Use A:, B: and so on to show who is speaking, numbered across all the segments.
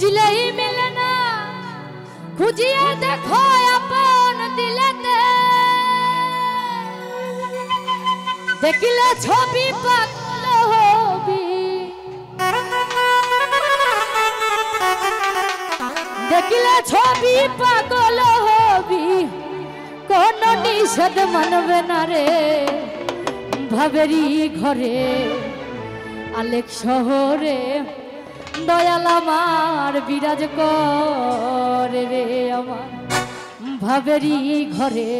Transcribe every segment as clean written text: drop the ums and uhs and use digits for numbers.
A: খুঁজলেই মেলে না, খুঁজিয়ে দেখো আপন দিলেতে, দেখিলে ছবি পাগল হবি, দেখিলে ছবি পাগল হবি, কোন নিষেধ মানবে না রে। ভাবেরি ঘরে আলেক শহরে দয়াল আমার বিরাজ করে রে আমার। ভাবেরি ঘরে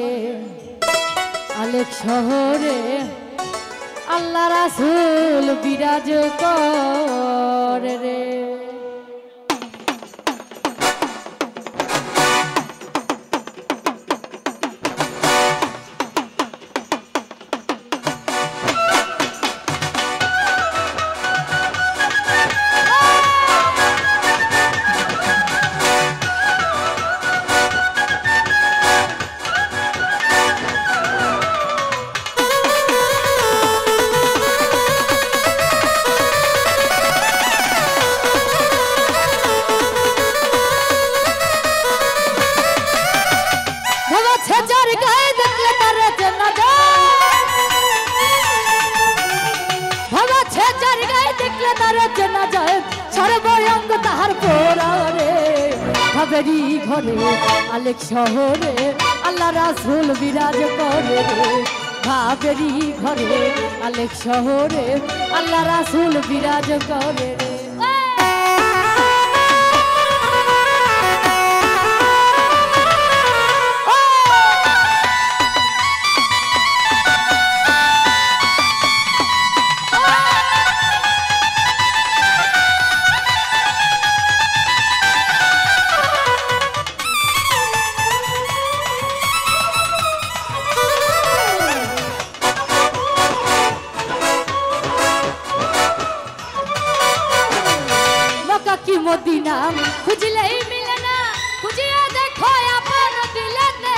A: আলেক শহরে আল্লাহ রাসূল বিরাজ করে রে। ভাবেরি ঘরে আলেক শহরে আল্লাহ রাসূল বিরাজ করে রে। ভাবেরি ঘরে আলেক শহরে আল্লাহ রাসূল বিরাজ করে রে। মদিনা খুঁজলেই মিলে না, খুঁজিয়ে দেখো আপন দিলেতে,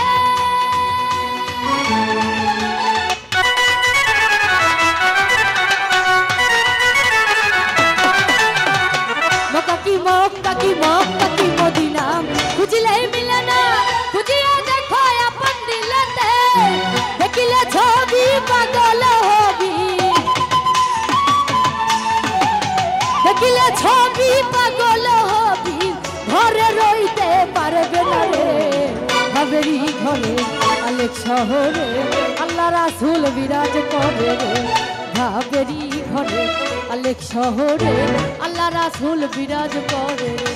A: মক্কা কি মদিনা খুঁজলেই মিলে না, খুঁজিয়ে দেখো আপন দিলেতে, দেখিলে ছবি পাগল হবি, দেখিলে ছবি পাগল হবি, ঘরে রইতে পারবে না রে। ভাবেরি ঘরে আলেক শহরে আল্লাহ রাসূল বিরাজ করে রে। ভাবেরি ঘরে আলেক শহরে আল্লাহ রাসূল বিরাজ করে রে।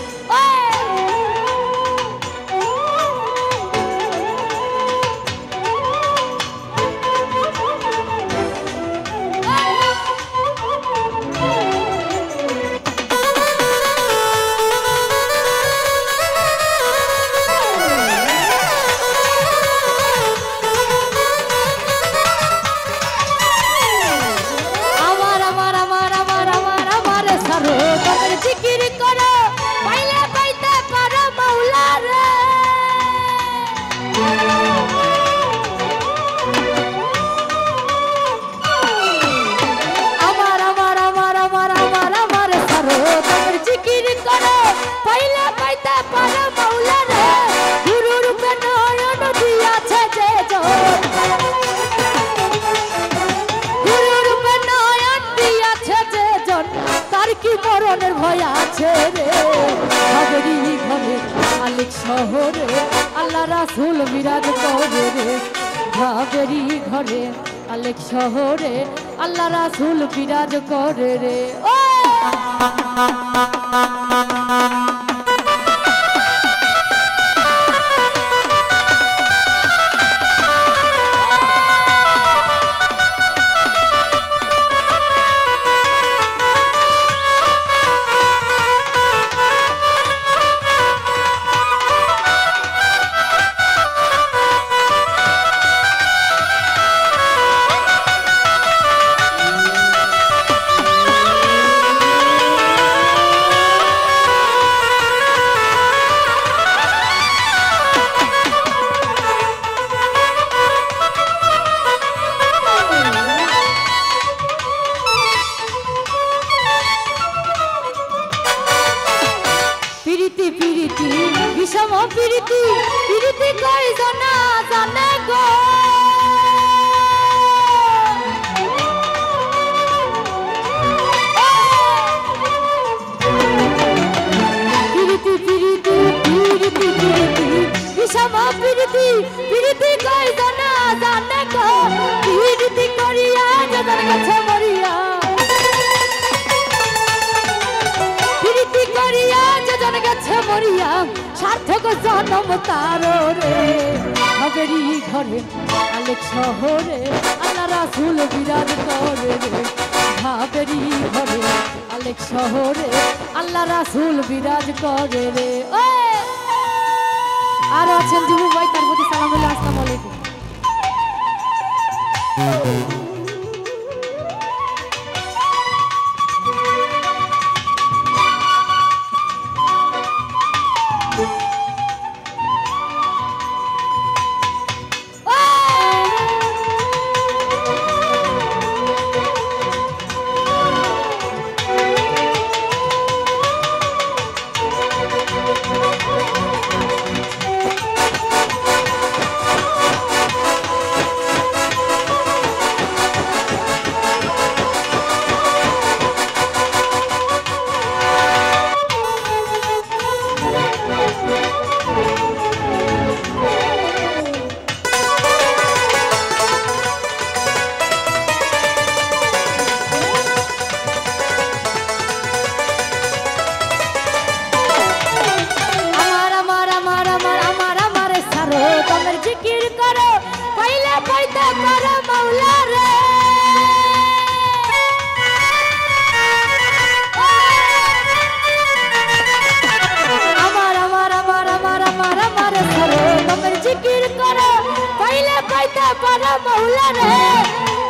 A: মরণের ভয় আছে রে। ভাবেরি ঘরে আলেক শহরে আল্লাহ রাসূল বিরাজ করে রে। ভাবেরি ঘরে আলেক শহরে আল্লাহ রাসূল বিরাজ করে রে। পিরিতি পিরিতি বিষম পিরিতি পিরিতি কই জানা জানে গো পিরিতি পিরিতি পিরিতি পিরিতি বিষম পিরিতি পিরিতি কই জানা জানে গো পিরিতি করিয়া যাদের কাছে মরিয়া মরিয়া সার্থক জনম তারো রে হাবেরি ঘরে আলেক শহরে আল্লাহ রাসূল বিরাজ করে রে হাবেরি ঘরে আলেক শহরে আল্লাহ রাসূল বিরাজ করে রে আর আছেন জিবু ভাই তার প্রতি সালাম আলাইকুম আসসালামু আলাইকুম মৌলা রে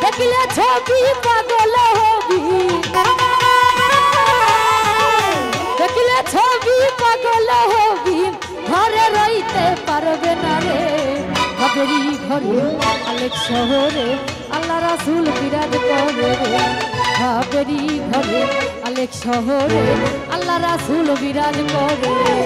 A: দেখলে ছবি পাগল হবি দেখলে ছবি পাগল হবি ঘরে রইতে পারবে না রে হাবেরি ঘরে আলেক শহরে আল্লাহ রাসূল বিরাজ করে রে হাবেরি ঘরে আলেক শহরে আল্লাহ রাসূল বিরাজ করে রে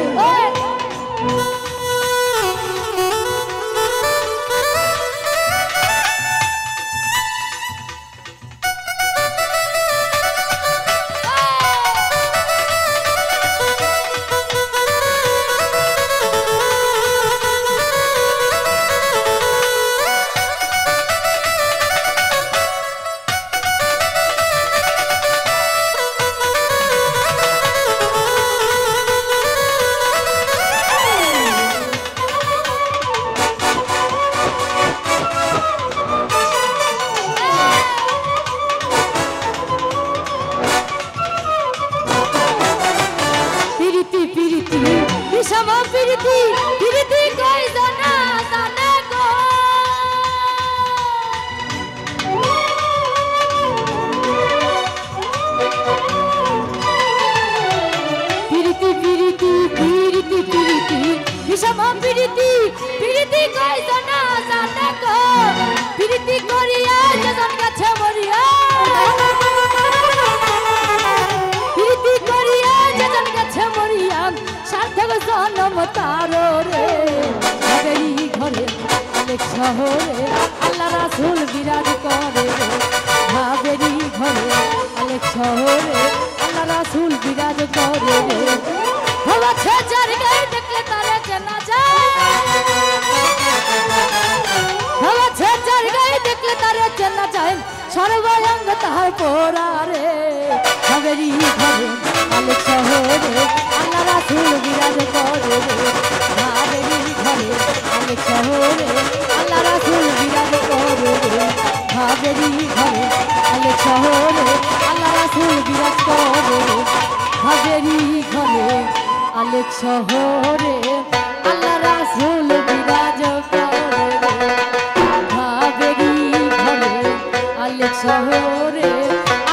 A: বিষম পিরিতি পিরিতি কই জানা জানে গো পিরিতি পিরিতি পিরিতি পিরিতি বিষম পিরিতি পিরিতি কই জানা জানে গো পিরিতি করিয়া যাদের কাছে মরিয়া পিরিতি করিয়া যাদের কাছে মরিয়া সার্থক জনম তারো রে হাবেরি ঘরে আলেক শহরে আল্লাহ রাসূল বিরাজ করে রে হাবেরি ঘরে আলেক শহরে আল্লাহ রাসূল বিরাজ করে রে হওয়া ছেচার গায়ে দেখলে তারে চেনা যায় হওয়া ছেচার গায়ে দেখলে তারে চেনা যায় সর্বাঙ্গ তাহার পোড়া রে হাবেরি ঘরে আলেক শহরে আল্লাহ রাসূল বিরাজ করে রে হাবেরি ঘরে আলেক শহরে আল্লাহ রাসূল বিরাজ করে রে হাবেরি ঘরে আলেক শহরে আল্লাহ রাসূল বিরাজ করে রে হাবেরি ঘরে আলেক শহরে আল্লাহ রাসূল বিরাজ করে রে হাবেরি ঘরে আলেক শহরে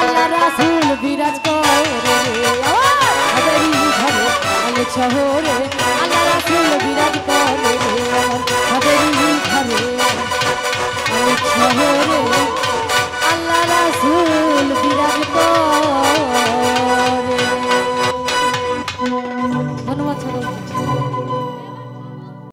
A: আল্লাহ রাসূল বিরাজ করে রে হাবেরি ঘরে আলেক শহরে আল্লাহ রাসূল বিরাজ করে রে হাবেরি ঘরে আলেক শহরে আল্লাহ রাসূল বিরাজ করে। ধন্যবাদ।